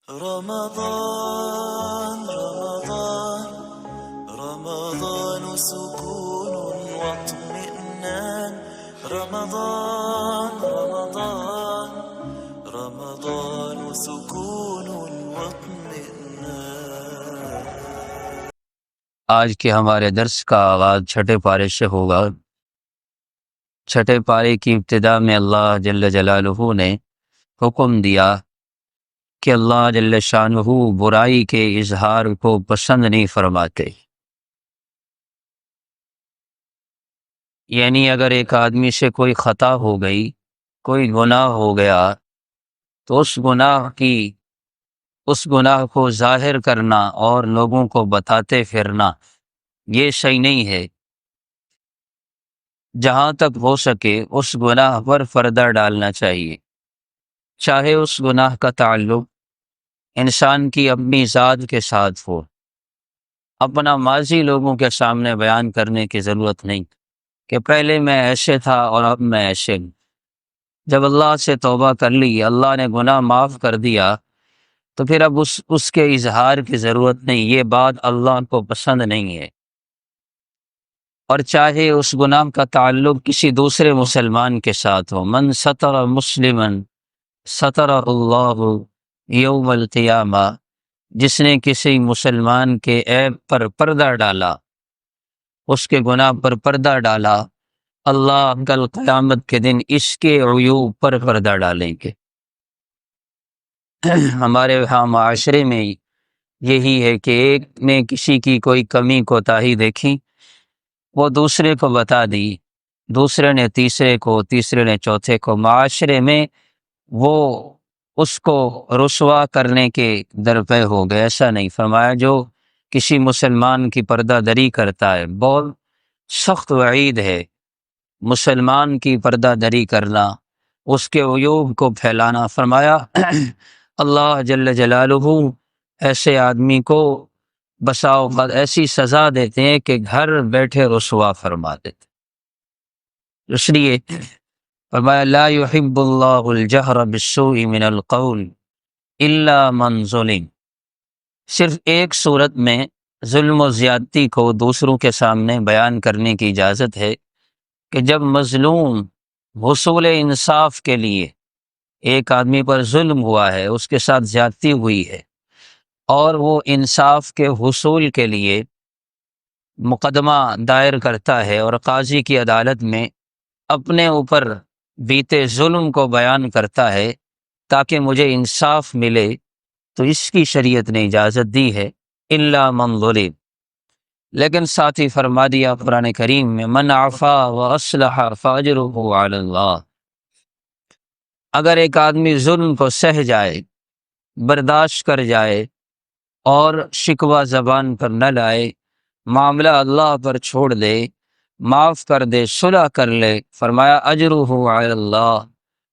رمضان رمضان رمضان سكون واطمئنان رمضان رمضان رمضان سكون واطمئنان۔ آج کے ہمارے درس کا آغاز چھٹے پارے سے ہوگا۔ چھٹے پارے کی ابتدا میں اللہ جل جلالہ نے حکم دیا کہ اللہ جل شانہ برائی کے اظہار کو پسند نہیں فرماتے۔ یعنی اگر ایک آدمی سے کوئی خطا ہو گئی، کوئی گناہ ہو گیا، تو اس گناہ کو ظاہر کرنا اور لوگوں کو بتاتے پھرنا یہ صحیح نہیں ہے۔ جہاں تک ہو سکے اس گناہ پر پردہ ڈالنا چاہیے، چاہے اس گناہ کا تعلق انسان کی اپنی ذات کے ساتھ ہو۔ اپنا ماضی لوگوں کے سامنے بیان کرنے کی ضرورت نہیں کہ پہلے میں ایسے تھا اور اب میں ایسے ہوں۔ جب اللہ سے توبہ کر لی، اللہ نے گناہ معاف کر دیا، تو پھر اب اس کے اظہار کی ضرورت نہیں۔ یہ بات اللہ کو پسند نہیں ہے۔ اور چاہے اس گناہ کا تعلق کسی دوسرے مسلمان کے ساتھ ہو، من ستر مسلمن ستر اللہ یوم القیامہ، جس نے کسی مسلمان کے عیب پر پردہ ڈالا، اس کے گناہ پر پردہ ڈالا، اللہ کل قیامت کے دن اس کے عیوب پر پردہ ڈالیں گے۔ ہمارے ہاں معاشرے میں یہی ہے کہ ایک نے کسی کی کوئی کمی کوتاہی دیکھی، وہ دوسرے کو بتا دی، دوسرے نے تیسرے کو، تیسرے نے چوتھے کو۔ معاشرے میں وہ اس کو رسوا کرنے کے درپے ہو گئے۔ ایسا نہیں فرمایا۔ جو کسی مسلمان کی پردہ دری کرتا ہے، بہت سخت وعید ہے مسلمان کی پردہ دری کرنا، اس کے عیوب کو پھیلانا۔ فرمایا اللہ جل جلالہ ایسے آدمی کو بسا اوقات ایسی سزا دیتے ہیں کہ گھر بیٹھے رسوا فرما دیتے۔ اس لیے فرمایا لا يحب اللہ الجہر بالسوء من القول الا من ظلم۔ صرف ایک صورت میں ظلم و زیادتی کو دوسروں کے سامنے بیان کرنے کی اجازت ہے کہ جب مظلوم حصول انصاف کے لیے ایک آدمی پر ظلم ہوا ہے، اس کے ساتھ زیادتی ہوئی ہے، اور وہ انصاف کے حصول کے لیے مقدمہ دائر کرتا ہے اور قاضی کی عدالت میں اپنے اوپر بیتے ظلم کو بیان کرتا ہے تاکہ مجھے انصاف ملے، تو اس کی شریعت نے اجازت دی ہے الا من ظلم۔ لیکن ساتھ ہی فرما دیا قرآن کریم میں من عفا واصلح فاجرہ علی اللہ۔ اگر ایک آدمی ظلم کو سہ جائے، برداشت کر جائے اور شکوہ زبان پر نہ لائے، معاملہ اللہ پر چھوڑ دے، معاف کر دے، صلح کر لے، فرمایا اجرہ علی اللہ،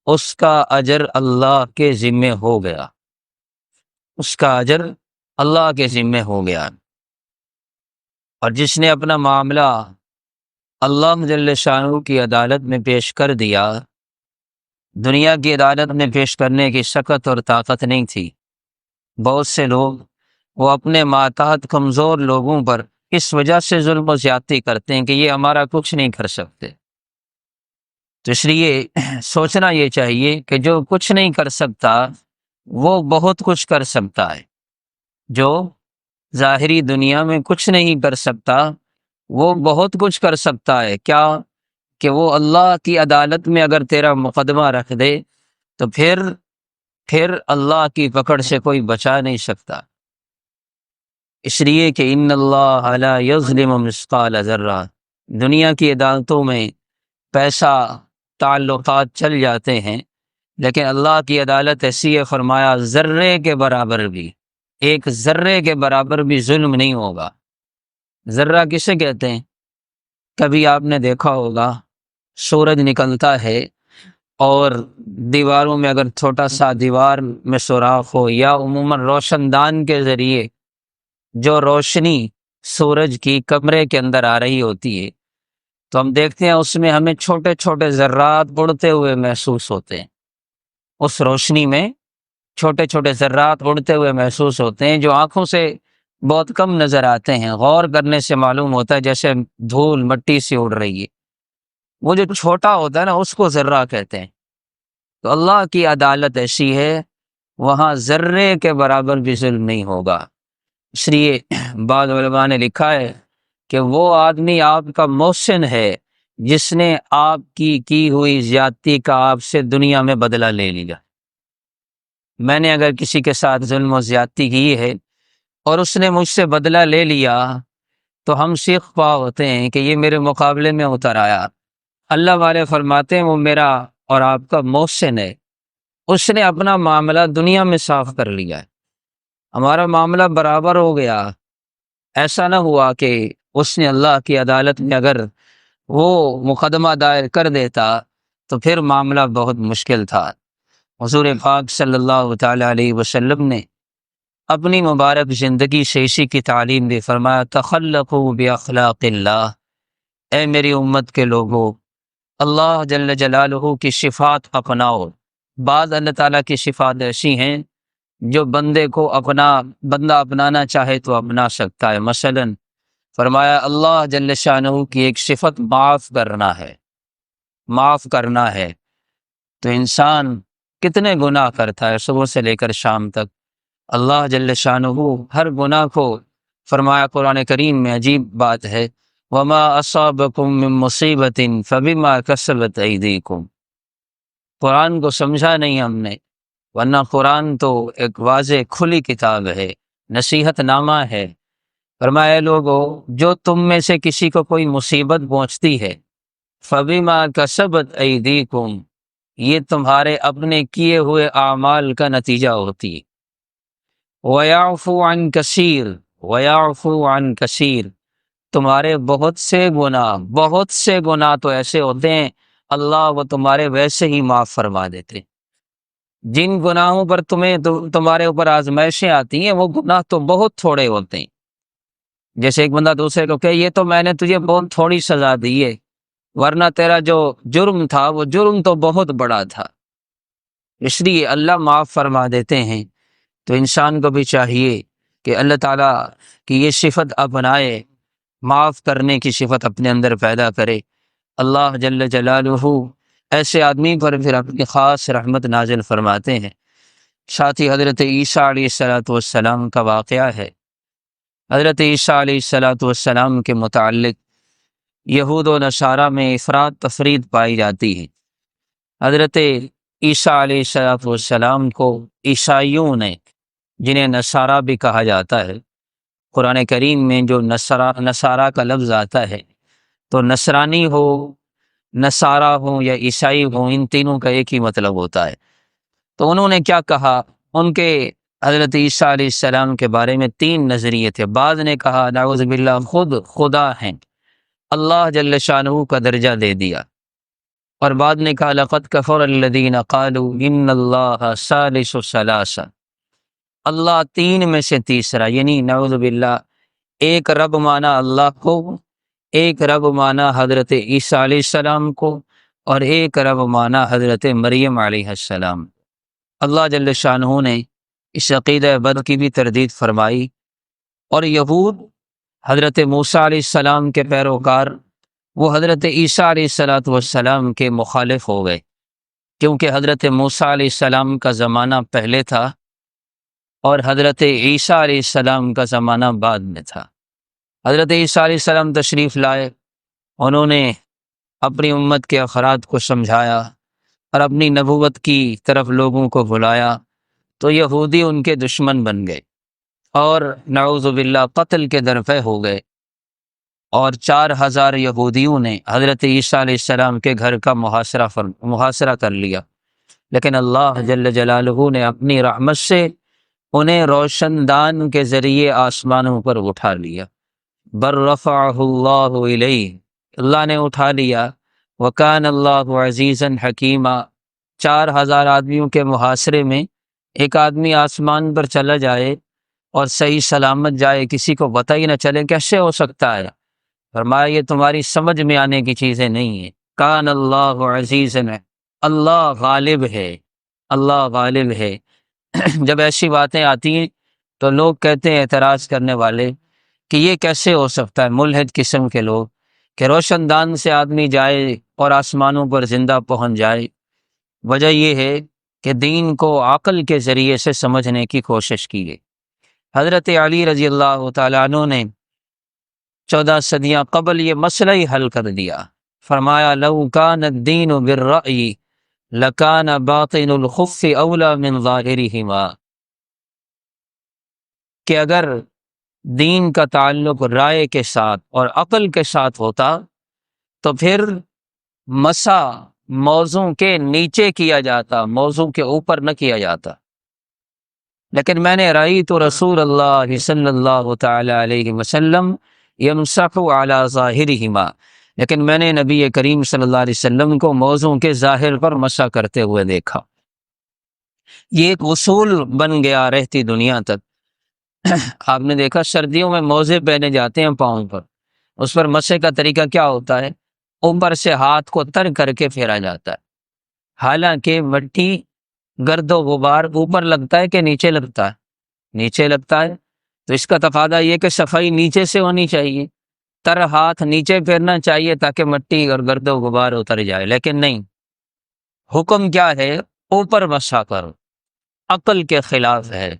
اس کا اجر اللہ کے ذمہ ہو گیا، اس کا اجر اللہ کے ذمہ ہو گیا۔ اور جس نے اپنا معاملہ اللہ جل شانہ کی عدالت میں پیش کر دیا، دنیا کی عدالت میں پیش کرنے کی سکت اور طاقت نہیں تھی۔ بہت سے لوگ وہ اپنے ماتحت کمزور لوگوں پر اس وجہ سے ظلم و زیادتی کرتے ہیں کہ یہ ہمارا کچھ نہیں کر سکتے۔ تو اس لیے سوچنا یہ چاہیے کہ جو کچھ نہیں کر سکتا وہ بہت کچھ کر سکتا ہے۔ جو ظاہری دنیا میں کچھ نہیں کر سکتا وہ بہت کچھ کر سکتا ہے۔ کیا کہ وہ اللہ کی عدالت میں اگر تیرا مقدمہ رکھ دے تو پھر اللہ کی پکڑ سے کوئی بچا نہیں سکتا۔ اس لیے کہ ان اللہ لا یظلم مثقال ذرہ، دنیا کی عدالتوں میں پیسہ تعلقات چل جاتے ہیں، لیکن اللہ کی عدالت ایسی ہے، فرمایا ذرے کے برابر بھی، ایک ذرے کے برابر بھی ظلم نہیں ہوگا۔ ذرہ کسے کہتے ہیں؟ کبھی آپ نے دیکھا ہوگا سورج نکلتا ہے اور دیواروں میں اگر چھوٹا سا دیوار میں سوراخ ہو، یا عموماً روشن دان کے ذریعے جو روشنی سورج کی کمرے کے اندر آ رہی ہوتی ہے، تو ہم دیکھتے ہیں اس میں ہمیں چھوٹے چھوٹے ذرات اڑتے ہوئے محسوس ہوتے ہیں۔ اس روشنی میں چھوٹے چھوٹے ذرات اڑتے ہوئے محسوس ہوتے ہیں، جو آنکھوں سے بہت کم نظر آتے ہیں، غور کرنے سے معلوم ہوتا ہے جیسے دھول مٹی سے اڑ رہی ہے۔ وہ جو چھوٹا ہوتا ہے نا، اس کو ذرہ کہتے ہیں۔ تو اللہ کی عدالت ایسی ہے، وہاں ذرے کے برابر بھی ظلم نہیں ہوگا۔ اس لیے بعض علماء نے لکھا ہے کہ وہ آدمی آپ کا محسن ہے جس نے آپ کی ہوئی زیادتی کا آپ سے دنیا میں بدلہ لے لیا۔ میں نے اگر کسی کے ساتھ ظلم و زیادتی کی ہے اور اس نے مجھ سے بدلہ لے لیا، تو ہم سیخ پا ہوتے ہیں کہ یہ میرے مقابلے میں اتر آیا۔ اللہ والے فرماتے ہیں وہ میرا اور آپ کا محسن ہے، اس نے اپنا معاملہ دنیا میں صاف کر لیا ہے، ہمارا معاملہ برابر ہو گیا۔ ایسا نہ ہوا کہ اس نے اللہ کی عدالت میں اگر وہ مقدمہ دائر کر دیتا تو پھر معاملہ بہت مشکل تھا۔ حضور پاک صلی اللہ تعالی علیہ وسلم نے اپنی مبارک زندگی سے اسی کی تعلیم دی، فرمایا تخلقوا باخلاق اللہ، اے میری امت کے لوگوں، اللہ جل جلالہ کی صفات اپناؤ۔ بعض اللہ تعالیٰ کی صفات ایسی ہیں جو بندے کو بندہ اپنانا چاہے تو اپنا سکتا ہے۔ مثلا فرمایا اللہ جل شانہ کی ایک صفت معاف کرنا ہے، معاف کرنا ہے۔ تو انسان کتنے گناہ کرتا ہے صبح سے لے کر شام تک، اللہ جل شانہ ہر گناہ کو، فرمایا قرآن کریم میں عجیب بات ہے، وما اصابکم من مصیبت فبما کسبت ایدیکم۔ قرآن کو سمجھا نہیں ہم نے، ورنہ قرآن تو ایک واضح کھلی کتاب ہے، نصیحت نامہ ہے۔ فرمایا لوگو، جو تم میں سے کسی کو کوئی مصیبت پہنچتی ہے، فبما کسبت ایدیکم، یہ تمہارے اپنے کیے ہوئے اعمال کا نتیجہ ہوتی ہے۔ وَيَعْفُو عَنْ كَثِيرٍ وَيَعْفُو عَنْ كَثِيرٍ، تمہارے بہت سے گناہ تو ایسے ہوتے ہیں اللہ وہ تمہارے ویسے ہی معاف فرما دیتے ہیں۔ جن گناہوں پر تمہارے اوپر آزمائشیں آتی ہیں وہ گناہ تو بہت تھوڑے ہوتے ہیں۔ جیسے ایک بندہ دوسرے کو کہ یہ تو میں نے تجھے بہت تھوڑی سزا دی ہے، ورنہ تیرا جو جرم تھا وہ جرم تو بہت بڑا تھا۔ اس لیے اللہ معاف فرما دیتے ہیں۔ تو انسان کو بھی چاہیے کہ اللہ تعالیٰ کی یہ صفت اپنائے، معاف کرنے کی صفت اپنے اندر پیدا کرے۔ اللہ جل جلالہ ایسے آدمی پر پھر اپنی خاص رحمت نازل فرماتے ہیں۔ ساتھ ہی حضرت عیسیٰ علیہ السلام کا واقعہ ہے۔ حضرت عیسیٰ علیہ السلام کے متعلق یہود و نصارہ میں افراد تفرید پائی جاتی ہے۔ حضرت عیسیٰ علیہ السلام کو عیسائیوں نے، جنہیں نصارہ بھی کہا جاتا ہے، قرآن کریم میں جو نصارہ کا لفظ آتا ہے تو نصرانی ہو، نصارہ ہوں یا عیسائی ہوں، ان تینوں کا ایک ہی مطلب ہوتا ہے۔ تو انہوں نے کیا کہا، ان کے حضرت عیسیٰ علیہ السلام کے بارے میں تین نظریے تھے۔ بعض نے کہا نعوذ باللہ خود خدا ہیں، اللہ جل شانہ کا درجہ دے دیا، اور بعد نے کہا لقد کفر الذین قالوا ان اللہ ثالث ثلاثہ، اللہ تین میں سے تیسرا، یعنی نعوذ باللہ ایک رب مانا اللہ کو، ایک رب مانا حضرت عیسیٰ علیہ السلام کو، اور ایک رب مانا حضرت مریم علیہ السلام۔ اللہ جل شانہ نے اس عقیدہ بد کی بھی تردید فرمائی، اور یہود حضرت موسیٰ علیہ السلام کے پیروکار وہ حضرت عیسیٰ علیہ السلام کے مخالف ہو گئے، کیونکہ حضرت موسیٰ علیہ السلام کا زمانہ پہلے تھا اور حضرت عیسیٰ علیہ السلام کا زمانہ بعد میں تھا۔ حضرت عیسیٰ علیہ السلام تشریف لائے، انہوں نے اپنی امت کے افراد کو سمجھایا اور اپنی نبوت کی طرف لوگوں کو بلایا، تو یہودی ان کے دشمن بن گئے اور نعوذ باللہ قتل کے درپے ہو گئے، اور 4000 یہودیوں نے حضرت عیسیٰ علیہ السلام کے گھر کا محاصرہ کر لیا۔ لیکن اللہ جل جلالہ نے اپنی رحمت سے انہیں روشن دان کے ذریعے آسمانوں پر اٹھا لیا۔ بر رفعہ اللہ الیہ، اللہ نے اٹھا لیا۔ وکان اللہ عزیزا حکیما، 4000 آدمیوں کے محاصرے میں ایک آدمی آسمان پر چلا جائے اور صحیح سلامت جائے، کسی کو پتہ ہی نہ چلے، کیسے ہو سکتا ہے؟ فرمایا یہ تمہاری سمجھ میں آنے کی چیزیں نہیں ہیں۔ کان اللہ عزیزا، اللہ غالب ہے، اللہ غالب ہے۔ جب ایسی باتیں آتی ہیں تو لوگ کہتے ہیں، اعتراض کرنے والے، کہ یہ کیسے ہو سکتا ہے، ملحد قسم کے لوگ، کہ روشن دان سے آدمی جائے اور آسمانوں پر زندہ پہنچ جائے۔ وجہ یہ ہے کہ دین کو عقل کے ذریعے سے سمجھنے کی کوشش کی گئی۔ حضرت علی رضی اللہ تعالیٰ عنہ نے 14 صدیاں قبل یہ مسئلہ ہی حل کر دیا۔ فرمایا لو کان الدین بالرأی لکان باطن الخف اولا من ظاہرہما، کہ اگر دین کا تعلق رائے کے ساتھ اور عقل کے ساتھ ہوتا تو پھر مسا موضوع کے نیچے کیا جاتا، موضوع کے اوپر نہ کیا جاتا۔ لیکن میں نے رأیت رسول اللہ صلی اللہ تعالی علیہ وسلم یمسح علی ظاہرہما، لیکن میں نے نبی کریم صلی اللہ علیہ وسلم کو موضوع کے ظاہر پر مسح کرتے ہوئے دیکھا۔ یہ ایک اصول بن گیا رہتی دنیا تک۔ آپ نے دیکھا سردیوں میں موزے پہنے جاتے ہیں پاؤں پر، اس پر مسح کا طریقہ کیا ہوتا ہے؟ اوپر سے ہاتھ کو تر کر کے پھیرا جاتا ہے، حالانکہ مٹی، گرد و غبار اوپر لگتا ہے کہ نیچے لگتا ہے؟ نیچے لگتا ہے، تو اس کا تقاضا یہ کہ صفائی نیچے سے ہونی چاہیے، تر ہاتھ نیچے پھیرنا چاہیے تاکہ مٹی اور گرد و غبار اتر جائے، لیکن نہیں، حکم کیا ہے؟ اوپر مسح کرو، عقل کے خلاف ہے۔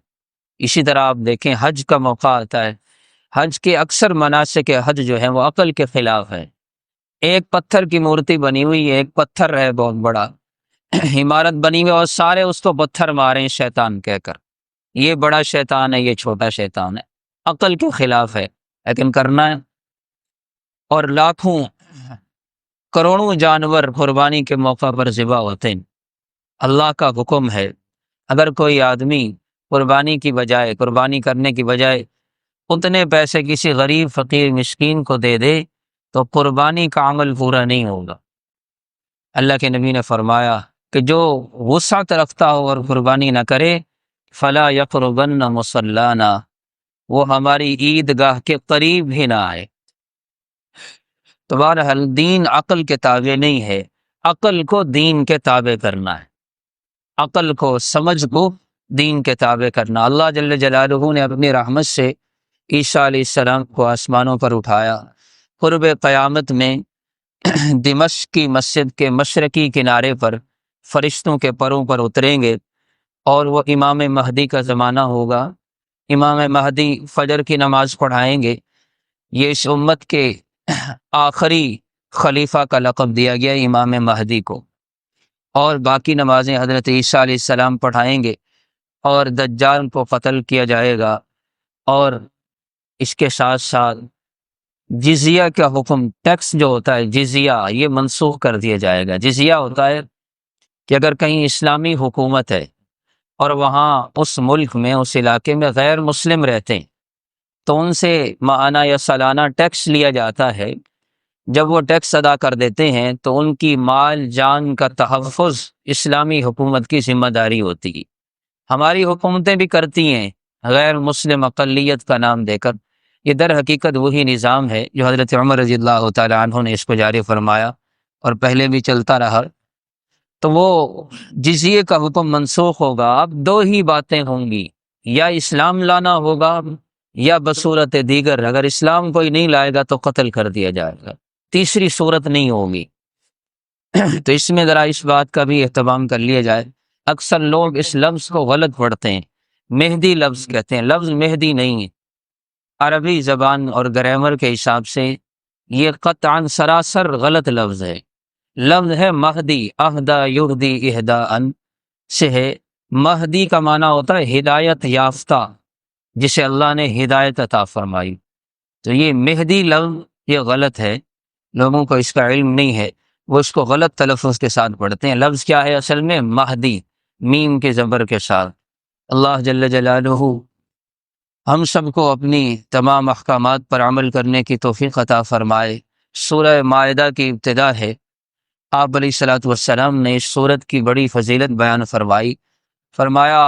اسی طرح آپ دیکھیں حج کا موقع آتا ہے، حج کے اکثر مناسک حج جو ہیں وہ عقل کے خلاف ہے۔ ایک پتھر کی مورتی بنی ہوئی ہے، ایک پتھر ہے بہت بڑا، عمارت بنی ہوئی، اور سارے اس کو پتھر ماریں شیطان کہہ کر، یہ بڑا شیطان ہے، یہ چھوٹا شیطان ہے، عقل کے خلاف ہے، لیکن کرنا ہے۔ اور لاکھوں کروڑوں جانور قربانی کے موقع پر ذبح ہوتے ہیں، اللہ کا حکم ہے اگر کوئی آدمی قربانی کرنے کی بجائے اتنے پیسے کسی غریب فقیر مسکین کو دے دے تو قربانی کا عمل پورا نہیں ہوگا۔ اللہ کے نبی نے فرمایا کہ جو وسعت رکھتا ہو اور قربانی نہ کرے فلا یقربن مصلانا، وہ ہماری عیدگاہ کے قریب ہی نہ آئے۔ تو بہرحال دین عقل کے تابع نہیں ہے، عقل کو دین کے تابع کرنا ہے، عقل کو، سمجھ کو دین کے تابع کرنا۔ اللہ جل جلالہ نے اپنی رحمت سے عیسیٰ علیہ السلام کو آسمانوں پر اٹھایا۔ قرب قیامت میں دمشق کی مسجد کے مشرقی کنارے پر فرشتوں کے پروں پر اتریں گے، اور وہ امام مہدی کا زمانہ ہوگا۔ امام مہدی فجر کی نماز پڑھائیں گے، یہ اس امت کے آخری خلیفہ کا لقب دیا گیا امام مہدی کو، اور باقی نمازیں حضرت عیسیٰ علیہ السلام پڑھائیں گے، اور دجال کو قتل کیا جائے گا، اور اس کے ساتھ ساتھ جزیہ کا حکم، ٹیکس جو ہوتا ہے جزیہ، یہ منسوخ کر دیا جائے گا۔ جزیہ ہوتا ہے کہ اگر کہیں اسلامی حکومت ہے اور وہاں اس ملک میں، اس علاقے میں غیر مسلم رہتے ہیں تو ان سے ماہانہ یا سالانہ ٹیکس لیا جاتا ہے۔ جب وہ ٹیکس ادا کر دیتے ہیں تو ان کی مال جان کا تحفظ اسلامی حکومت کی ذمہ داری ہوتی ہے۔ ہماری حکومتیں بھی کرتی ہیں غیر مسلم اقلیت کا نام دے کر، یہ در حقیقت وہی نظام ہے جو حضرت عمر رضی اللہ تعالی عنہ نے اس کو جاری فرمایا اور پہلے بھی چلتا رہا۔ تو وہ جزیے کا حکم منسوخ ہوگا۔ اب دو ہی باتیں ہوں گی، یا اسلام لانا ہوگا یا بصورت دیگر، اگر اسلام کوئی نہیں لائے گا تو قتل کر دیا جائے گا، تیسری صورت نہیں ہوگی۔ تو اس میں ذرا اس بات کا بھی اہتمام کر لیا جائے، اکثر لوگ اس لفظ کو غلط پڑھتے ہیں، مہدی لفظ کہتے ہیں، لفظ مہدی نہیں ہے۔ عربی زبان اور گرامر کے حساب سے یہ قطعاً سراسر غلط لفظ ہے۔ لفظ ہے مہدی، اہدا یہدی اہداءً سے ہے۔ مہدی کا معنی ہوتا ہے ہدایت یافتہ، جسے اللہ نے ہدایت عطا فرمائی۔ تو یہ مہدی لفظ یہ غلط ہے، لوگوں کو اس کا علم نہیں ہے، وہ اس کو غلط تلفظ کے ساتھ پڑھتے ہیں۔ لفظ کیا ہے اصل میں؟ مہدی، میم کے زبر کے ساتھ۔ اللہ جل جلالہ ہم سب کو اپنی تمام احکامات پر عمل کرنے کی توفیق عطا فرمائے۔ سورہ مائدہ کی ابتدا ہے، آپ علیہ الصلوۃ والسلام نے اس سورت کی بڑی فضیلت بیان فرمائی، فرمایا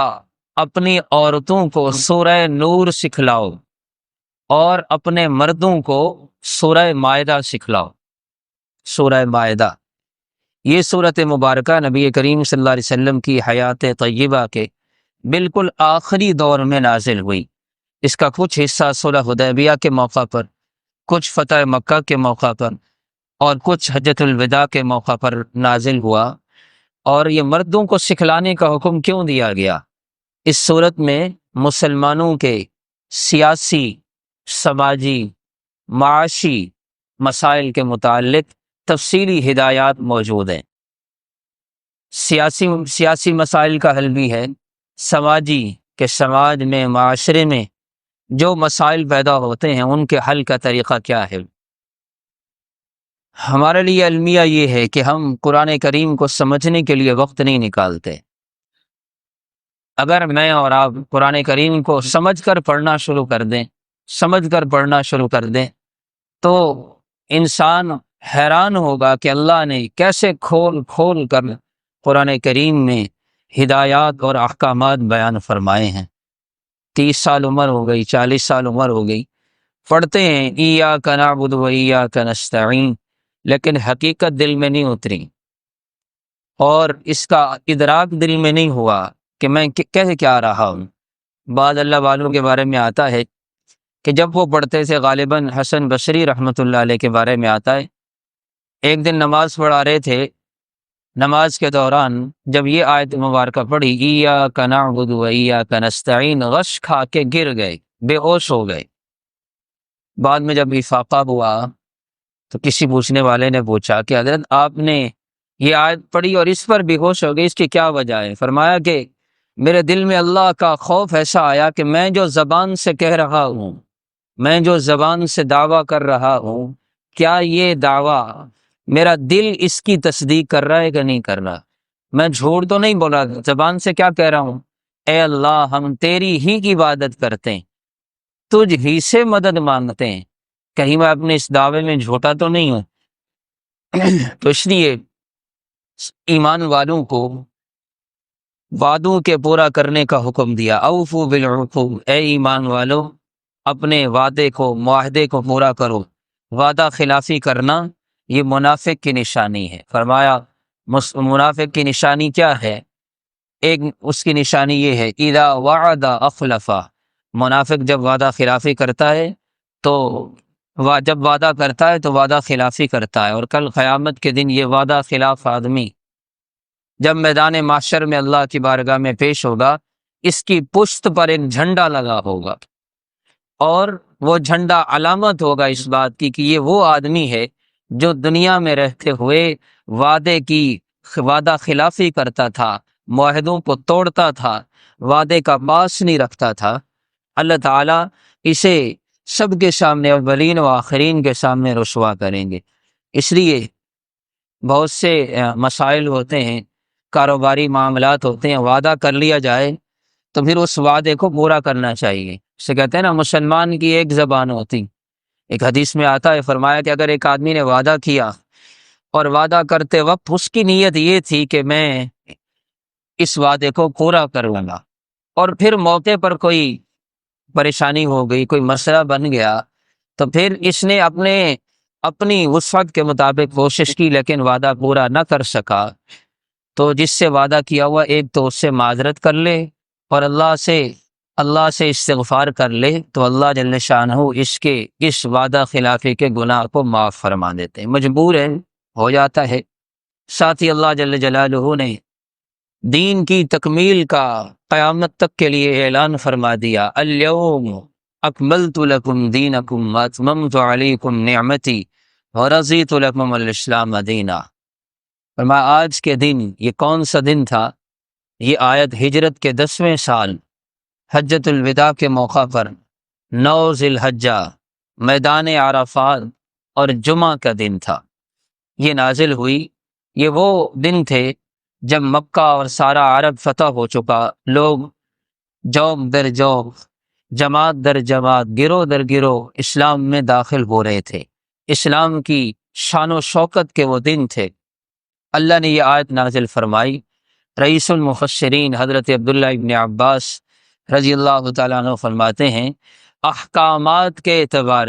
اپنی عورتوں کو سورہ نور سکھلاؤ اور اپنے مردوں کو سورہ مائدہ سکھلاؤ۔ سورہ مائدہ یہ سورت مبارکہ نبی کریم صلی اللہ علیہ وسلم کی حیات طیبہ کے بالکل آخری دور میں نازل ہوئی۔ اس کا کچھ حصہ صلح حدیبیہ کے موقع پر، کچھ فتح مکہ کے موقع پر، اور کچھ حجۃ الوداع کے موقع پر نازل ہوا۔ اور یہ مردوں کو سکھلانے کا حکم کیوں دیا گیا؟ اس صورت میں مسلمانوں کے سیاسی، سماجی، معاشی مسائل کے متعلق تفصیلی ہدایات موجود ہیں۔ سیاسی مسائل کا حل بھی ہے، سماجی کہ سماج میں، معاشرے میں جو مسائل پیدا ہوتے ہیں ان کے حل کا طریقہ کیا ہے۔ ہمارے لیے المیہ یہ ہے کہ ہم قرآن کریم کو سمجھنے کے لیے وقت نہیں نکالتے۔ اگر میں اور آپ قرآن کریم کو سمجھ کر پڑھنا شروع کر دیں تو انسان حیران ہوگا کہ اللہ نے کیسے کھول کھول کر قرآن کریم میں ہدایات اور احکامات بیان فرمائے ہیں۔ 30 سال عمر ہو گئی، 40 سال عمر ہو گئی، پڑھتے ہیں ایاک نعبد و ایاک نستعین، لیکن حقیقت دل میں نہیں اتری اور اس کا ادراک دل میں نہیں ہوا کہ میں کہہ کیا رہا ہوں۔ بعض اللہ والوں کے بارے میں آتا ہے کہ جب وہ پڑھتے تھے، غالباً حسن بصری رحمۃ اللہ علیہ کے بارے میں آتا ہے، ایک دن نماز پڑھا رہے تھے، نماز کے دوران جب یہ آیت مبارکہ پڑھی ایاک نعبد و ایاک نستعین، غش کھا کے گر گئے، بے ہوش ہو گئے۔ بعد میں جب افاقہ ہوا تو کسی پوچھنے والے نے پوچھا کہ حضرت آپ نے یہ آیت پڑھی اور اس پر بے ہوش ہو گئی، اس کی کیا وجہ ہے؟ فرمایا کہ میرے دل میں اللہ کا خوف ایسا آیا کہ میں جو زبان سے کہہ رہا ہوں، میں جو زبان سے دعویٰ کر رہا ہوں، کیا یہ دعویٰ میرا دل اس کی تصدیق کر رہا ہے کہ نہیں کر رہا؟ میں جھوٹ تو نہیں بولا، زبان سے کیا کہہ رہا ہوں؟ اے اللہ، ہم تیری ہی کی عبادت کرتے ہیں، تجھ ہی سے مدد مانگتے ہیں، کہیں میں اپنے اس دعوے میں جھوٹا تو نہیں ہوں۔ تو اس لیے ایمان والوں کو وعدوں کے پورا کرنے کا حکم دیا، اوفو بالعقود، اے ایمان والو اپنے وعدے کو، معاہدے کو پورا کرو۔ وعدہ خلافی کرنا یہ منافق کی نشانی ہے۔ فرمایا منافق کی نشانی کیا ہے؟ ایک اس کی نشانی یہ ہے اذا وعد اخلف، منافق جب وعدہ خلافی کرتا ہے تو جب وعدہ کرتا ہے تو وعدہ خلافی کرتا ہے، اور کل قیامت کے دن یہ وعدہ خلاف آدمی جب میدان محشر میں اللہ کی بارگاہ میں پیش ہوگا، اس کی پشت پر ایک جھنڈا لگا ہوگا، اور وہ جھنڈا علامت ہوگا اس بات کی کہ یہ وہ آدمی ہے جو دنیا میں رہتے ہوئے وعدہ خلافی کرتا تھا، معاہدوں کو توڑتا تھا، وعدے کا پاس نہیں رکھتا تھا۔ اللہ تعالیٰ اسے سب کے سامنے، اولین و آخرین کے سامنے رسوا کریں گے۔ اس لیے بہت سے مسائل ہوتے ہیں، کاروباری معاملات ہوتے ہیں، وعدہ کر لیا جائے تو پھر اس وعدے کو پورا کرنا چاہیے۔ اسے کہتے ہیں نا مسلمان کی ایک زبان ہوتی۔ ایک حدیث میں آتا ہے، فرمایا کہ اگر ایک آدمی نے وعدہ کیا اور وعدہ کرتے وقت اس کی نیت یہ تھی کہ میں اس وعدے کو پورا کروں گا، اور پھر موقع پر کوئی پریشانی ہو گئی، کوئی مسئلہ بن گیا، تو پھر اس نے اپنی وسعت کے مطابق کوشش کی لیکن وعدہ پورا نہ کر سکا، تو جس سے وعدہ کیا ہوا ایک تو اس سے معذرت کر لے اور اللہ سے استغفار کر لے، تو اللہ جل شانہ اس وعدہ خلافی کے گناہ کو معاف فرما دیتے ہیں۔ مجبور ہے، ہو جاتا ہے۔ ساتھ ہی اللہ جل جلالہ نے دین کی تکمیل کا قیامت تک کے لیے اعلان فرما دیا، الیوم اکملت لکم دینکم واتممت علیکم نعمتی ورضیت لکم الاسلام دینا۔ فرمایا آج کے دن، یہ کون سا دن تھا؟ یہ آیت ہجرت کے 10ویں سال حجۃ الوداع کے موقع پر 9 ذی الحجہ میدان عرفات اور جمعہ کا دن تھا، یہ نازل ہوئی۔ یہ وہ دن تھے جب مکہ اور سارا عرب فتح ہو چکا، لوگ جوق در جوق، جماعت در جماعت، گروہ در گروہ اسلام میں داخل ہو رہے تھے۔ اسلام کی شان و شوکت کے وہ دن تھے۔ اللہ نے یہ آیت نازل فرمائی۔ رئیس المفسرین حضرت عبداللہ ابن عباس رضی اللہ تعالیٰ عنہ فرماتے ہیں، احکامات کے اعتبار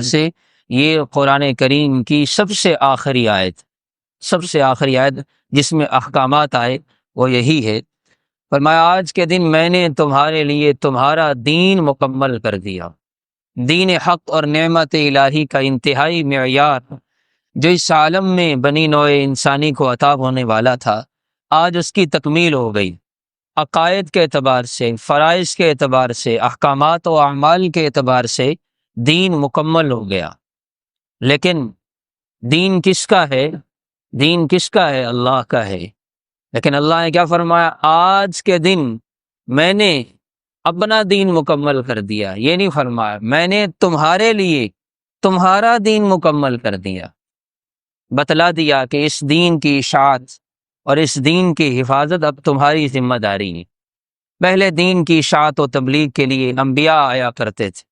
سے یہ قرآن کریم کی سب سے آخری آیت جس میں احکامات آئے وہ یہی ہے۔ فرمایا آج کے دن میں نے تمہارے لیے تمہارا دین مکمل کر دیا۔ دین حق اور نعمت الہی کا انتہائی معیار جو اس عالم میں بنی نوع انسانی کو عطا ہونے والا تھا، آج اس کی تکمیل ہو گئی۔ عقائد کے اعتبار سے، فرائض کے اعتبار سے، احکامات و اعمال کے اعتبار سے دین مکمل ہو گیا۔ لیکن دین کس کا ہے؟ دین کس کا ہے؟ اللہ کا ہے۔ لیکن اللہ نے کیا فرمایا؟ آج کے دن میں نے اپنا دین مکمل کر دیا۔ یہ نہیں فرمایا میں نے تمہارے لیے تمہارا دین مکمل کر دیا۔ بتلا دیا کہ اس دین کی اشاعت اور اس دین کی حفاظت اب تمہاری ذمہ داری ہے۔ پہلے دین کی اشاعت و تبلیغ کے لیے انبیاء آیا کرتے تھے،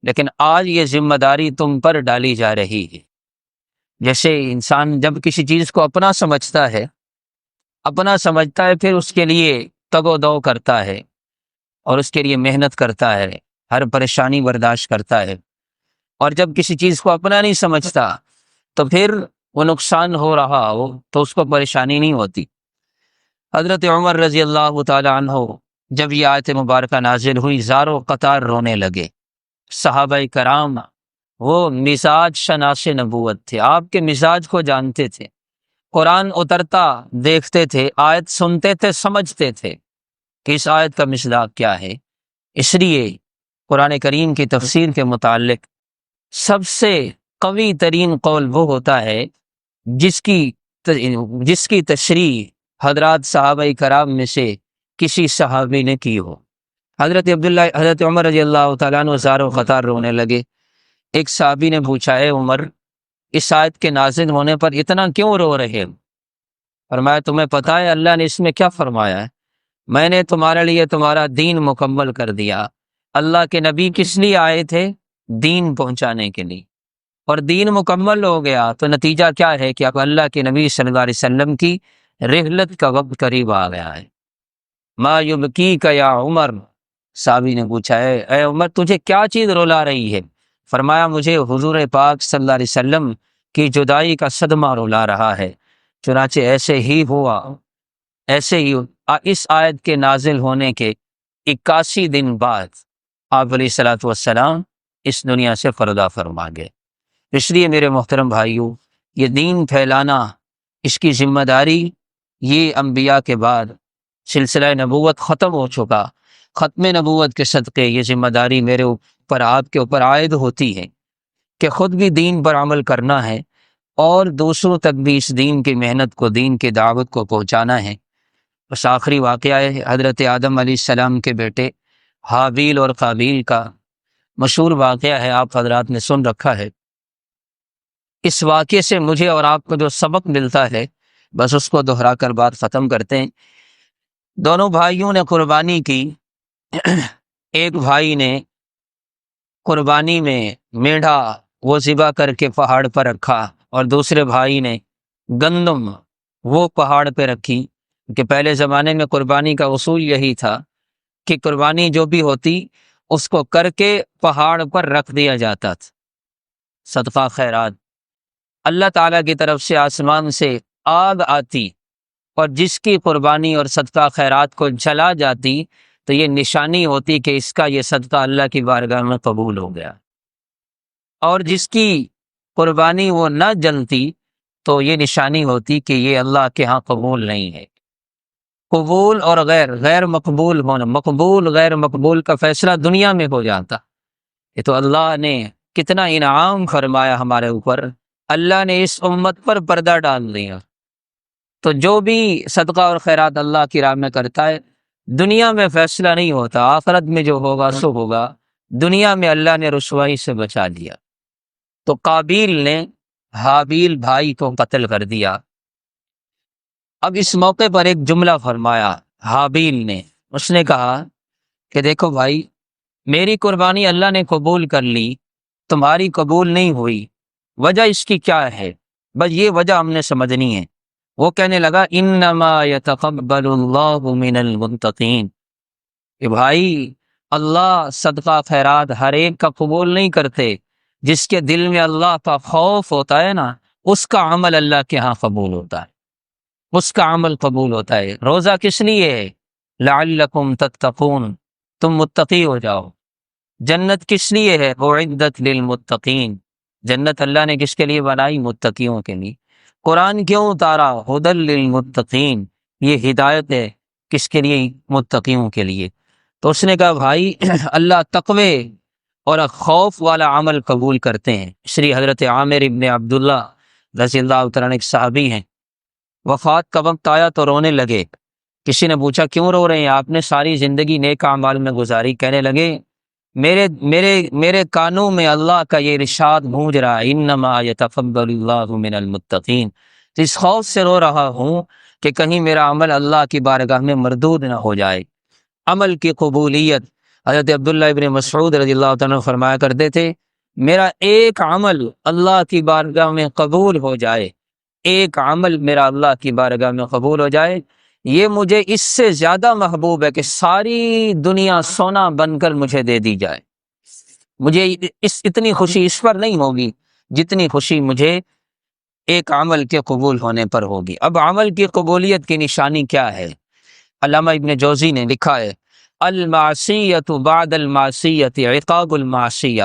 لیکن آج یہ ذمہ داری تم پر ڈالی جا رہی ہے۔ جیسے انسان جب کسی چیز کو اپنا سمجھتا ہے پھر اس کے لیے تگ و دو کرتا ہے اور اس کے لیے محنت کرتا ہے، ہر پریشانی برداشت کرتا ہے، اور جب کسی چیز کو اپنا نہیں سمجھتا تو پھر وہ نقصان ہو رہا ہو تو اس کو پریشانی نہیں ہوتی۔ حضرت عمر رضی اللہ تعالی عنہ جب یہ آیت مبارکہ نازل ہوئی، زاروں قطار رونے لگے۔ صحابہ کرام وہ مزاج شناس نبوت تھے، آپ کے مزاج کو جانتے تھے، قرآن اترتا دیکھتے تھے، آیت سنتے تھے، سمجھتے تھے کہ اس آیت کا مصداق کیا ہے۔ اس لیے قرآن کریم کی تفسیر کے متعلق سب سے قوی ترین قول وہ ہوتا ہے جس کی تشریح حضرات صحابہ کرام میں سے کسی صحابی نے کی ہو۔ حضرت عمر رضی اللہ تعالیٰ عنہ زاروں قطار رونے لگے۔ ایک صحابی نے پوچھا، اے عمر، اس آیت کے نازل ہونے پر اتنا کیوں رو رہے ہو؟ فرمایا تمہیں پتہ ہے اللہ نے اس میں کیا فرمایا ہے؟ میں نے تمہارے لیے تمہارا دین مکمل کر دیا۔ اللہ کے نبی کس لیے آئے تھے؟ دین پہنچانے کے لیے، اور دین مکمل ہو گیا تو نتیجہ کیا ہے کہ اب اللہ کے نبی صلی اللہ علیہ وسلم کی رحلت کا وقت قریب آ گیا ہے۔ ما یبکیک یا عمر، صحابی نے پوچھا ہے اے عمر تجھے کیا چیز رلا رہی ہے؟ فرمایا مجھے حضور پاک صلی اللہ علیہ وسلم کی جدائی کا صدمہ رلا رہا ہے۔ چنانچہ ایسے ہی اس آیت کے نازل ہونے کے 81 دن بعد آپ علیہ الصلوۃ والسلام اس دنیا سے فردا فرما گئے۔ اس لیے میرے محترم بھائیوں، یہ دین پھیلانا، اس کی ذمہ داری یہ انبیاء کے بعد سلسلہ نبوت ختم ہو چکا، ختم نبوت کے صدقے یہ ذمہ داری میرے اوپر، آپ کے اوپر عائد ہوتی ہے کہ خود بھی دین پر عمل کرنا ہے اور دوسروں تک بھی اس دین کی محنت کو، دین کی دعوت کو پہنچانا ہے۔ بس آخری واقعہ ہے حضرت آدم علیہ السلام کے بیٹے حابیل اور قابیل کا مشہور واقعہ ہے، آپ حضرات نے سن رکھا ہے۔ اس واقعے سے مجھے اور آپ کو جو سبق ملتا ہے بس اس کو دہرا کر بات ختم کرتے ہیں۔ دونوں بھائیوں نے قربانی کی۔ ایک بھائی نے قربانی میں میڑھا وہ ذبح کر کے پہاڑ پر رکھا، اور دوسرے بھائی نے گندم وہ پہاڑ پہ رکھی، کہ پہلے زمانے میں قربانی کا اصول یہی تھا کہ قربانی جو بھی ہوتی اس کو کر کے پہاڑ پر رکھ دیا جاتا تھا۔ صدقہ خیرات، اللہ تعالیٰ کی طرف سے آسمان سے آگ آتی اور جس کی قربانی اور صدقہ خیرات کو جلا جاتی تو یہ نشانی ہوتی کہ اس کا یہ صدقہ اللہ کی بارگاہ میں قبول ہو گیا، اور جس کی قربانی وہ نہ جلتی تو یہ نشانی ہوتی کہ یہ اللہ کے ہاں قبول نہیں ہے۔ قبول اور غیر مقبول ہونا، مقبول غیر مقبول کا فیصلہ دنیا میں ہو جاتا۔ یہ تو اللہ نے کتنا انعام فرمایا ہمارے اوپر، اللہ نے اس امت پر پردہ ڈال دیا۔ تو جو بھی صدقہ اور خیرات اللہ کی راہ میں کرتا ہے، دنیا میں فیصلہ نہیں ہوتا، آخرت میں جو ہوگا سو ہوگا۔ دنیا میں اللہ نے رسوائی سے بچا دیا۔ تو قابیل نے حابیل بھائی کو قتل کر دیا۔ اب اس موقع پر ایک جملہ فرمایا حابیل نے، اس نے کہا کہ دیکھو بھائی، میری قربانی اللہ نے قبول کر لی، تمہاری قبول نہیں ہوئی، وجہ اس کی کیا ہے؟ بس یہ وجہ ہم نے سمجھنی ہے۔ وہ کہنے لگا انما یتقبل اللہ من المتقین، کہ بھائی اللہ صدقہ خیرات ہر ایک کا قبول نہیں کرتے، جس کے دل میں اللہ کا خوف ہوتا ہے نا، اس کا عمل اللہ کے ہاں قبول ہوتا ہے، اس کا عمل قبول ہوتا ہے۔ روزہ کس لیے ہے؟ لعلکم تتقون، تم متقی ہو جاؤ۔ جنت کس لیے ہے؟ اعدت للمتقین، جنت اللہ نے کس کے لیے بنائی؟ متقیوں کے لیے۔ قرآن کیوں اتارا؟ ہدی للمتقین، یہ ہدایت ہے کس کے لیے؟ متقیوں کے لیے۔ تو اس نے کہا بھائی اللہ تقوی اور خوف والا عمل قبول کرتے ہیں۔ شری حضرت عامر ابن عبداللہ رضی اللہ تعالیٰ عنہ ایک صحابی ہیں، وفات کا وقت آیا تو رونے لگے۔ کسی نے پوچھا کیوں رو رہے ہیں؟ آپ نے ساری زندگی نیک اعمال میں گزاری۔ کہنے لگے میرے کانوں میں اللہ کا یہ ارشاد گونج رہا ہے، انما یتقبل اللہ من المتقین۔ تو اس خوف سے رو رہا ہوں کہ کہیں میرا عمل اللہ کی بارگاہ میں مردود نہ ہو جائے۔ عمل کی قبولیت، حضرت عبداللہ ابن مسعود رضی اللہ تعالیٰ عنہ فرمایا کرتے تھے میرا ایک عمل اللہ کی بارگاہ میں قبول ہو جائے، ایک عمل میرا اللہ کی بارگاہ میں قبول ہو جائے، یہ مجھے اس سے زیادہ محبوب ہے کہ ساری دنیا سونا بن کر مجھے دے دی جائے۔ مجھے اتنی خوشی اس پر نہیں ہوگی جتنی خوشی مجھے ایک عمل کے قبول ہونے پر ہوگی۔ اب عمل کی قبولیت کی نشانی کیا ہے؟ علامہ ابن جوزی نے لکھا ہے المعصیۃ بعد المعصیۃ عقاب المعصیہ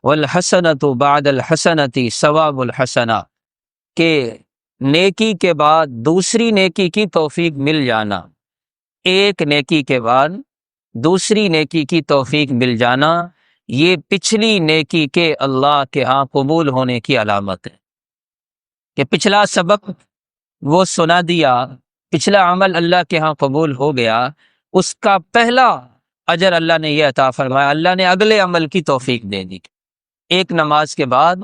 والحسنۃ بعد الحسنۃ ثواب الحسنہ، کہ نیکی کے بعد دوسری نیکی کی توفیق مل جانا، ایک نیکی کے بعد دوسری نیکی کی توفیق مل جانا، یہ پچھلی نیکی کے اللہ کے ہاں قبول ہونے کی علامت ہے۔ کہ پچھلا سبق وہ سنا دیا، پچھلا عمل اللہ کے ہاں قبول ہو گیا، اس کا پہلا اجر اللہ نے یہ عطا فرمایا، اللہ نے اگلے عمل کی توفیق دے دی۔ ایک نماز کے بعد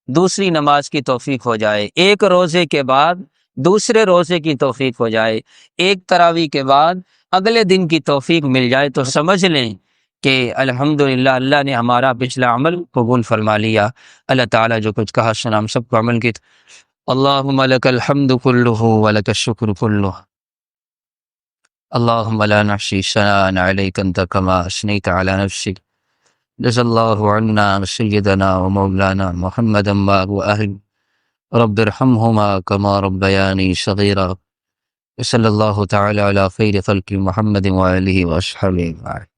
دوسری نماز کی توفیق ہو جائے، ایک روزے کے بعد دوسرے روزے کی توفیق ہو جائے، ایک تراویح کے بعد اگلے دن کی توفیق مل جائے، تو سمجھ لیں کہ الحمدللہ اللہ نے ہمارا پچھلا عمل قبول فرما لیا۔ اللہ تعالیٰ جو کچھ کہا سنا ہم سب کو عمل کی۔ اللہم لک الحمد کلہ ولک الشکر کلہ، اللہم لا نحصی ثناء علیک انت کما اثنیت علی نفسک، جزا اللہ عنا سیدنا و مولانا محمدا وآلہ رب ارحمہما کما ربیانی صغیرا، صلی اللہ تعالی علی خیر خلق محمد وآلہ وصحبہ اجمعین۔